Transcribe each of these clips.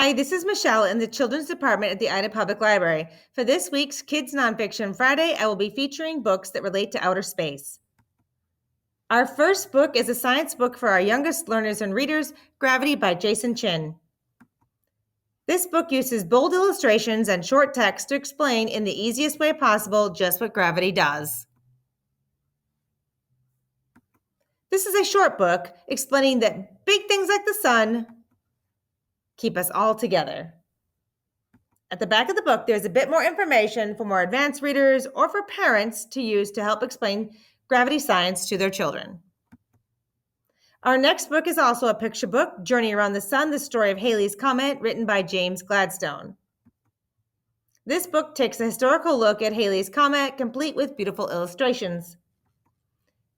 Hi, this is Michelle in the Children's Department at the Ida Public Library. For this week's Kids Nonfiction Friday, I will be featuring books that relate to outer space. Our first book is a science book for our youngest learners and readers, Gravity by Jason Chin. This book uses bold illustrations and short text to explain in the easiest way possible just what gravity does. This is a short book explaining that big things like the sun keep us all together. At the back of the book, there's a bit more information for more advanced readers or for parents to use to help explain gravity science to their children. Our next book is also a picture book, Journey Around the Sun, the story of Halley's Comet, written by James Gladstone. This book takes a historical look at Halley's Comet, complete with beautiful illustrations.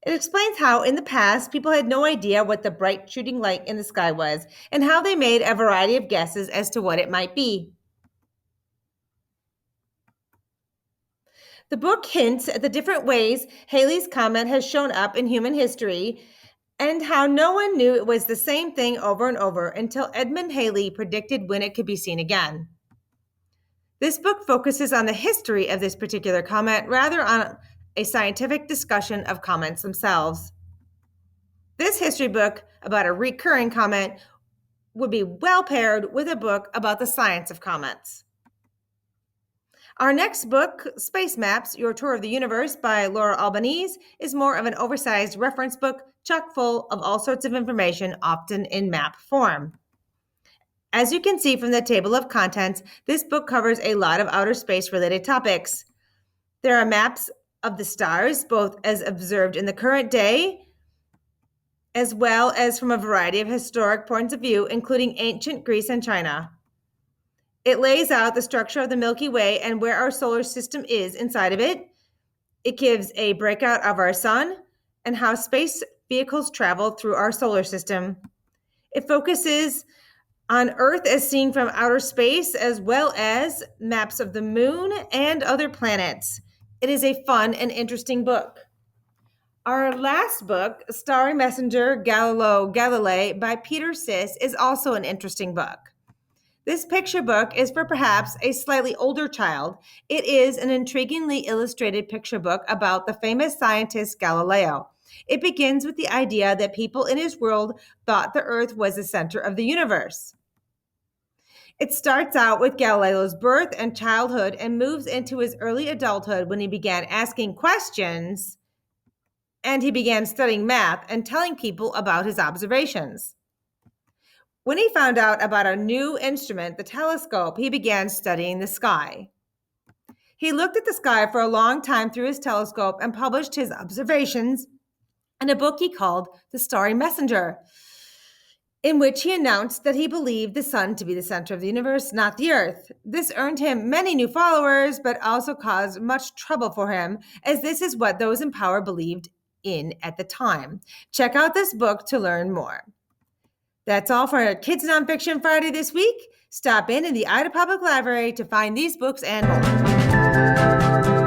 It explains how, in the past, people had no idea what the bright shooting light in the sky was, and how they made a variety of guesses as to what it might be. The book hints at the different ways Halley's Comet has shown up in human history and how no one knew it was the same thing over and over until Edmund Halley predicted when it could be seen again. This book focuses on the history of this particular comet rather on a scientific discussion of comets themselves. This history book about a recurring comet would be well paired with a book about the science of comets. Our next book, Space Maps, Your Tour of the Universe by Laura Albanese, is more of an oversized reference book chock full of all sorts of information, often in map form. As you can see from the table of contents, this book covers a lot of outer space related topics. There are maps of the stars, both as observed in the current day, as well as from a variety of historic points of view, including ancient Greece and China. It lays out the structure of the Milky Way and where our solar system is inside of it. It gives a breakout of our sun and how space vehicles travel through our solar system. It focuses on Earth as seen from outer space, as well as maps of the moon and other planets. It is a fun and interesting book. Our last book, Starry Messenger, Galileo Galilei by Peter Siss, is also an interesting book. This picture book is for perhaps a slightly older child. It is an intriguingly illustrated picture book about the famous scientist Galileo. It begins with the idea that people in his world thought the Earth was the center of the universe. It starts out with Galileo's birth and childhood and moves into his early adulthood when he began asking questions and he began studying math and telling people about his observations. When he found out about a new instrument, the telescope, he began studying the sky. He looked at the sky for a long time through his telescope and published his observations in a book he called The Starry Messenger, in which he announced that he believed the sun to be the center of the universe, not the earth. This earned him many new followers, but also caused much trouble for him, as this is what those in power believed in at the time. Check out this book to learn more. That's all for Kids Nonfiction Friday this week. Stop in the Ida Public Library to find these books and more.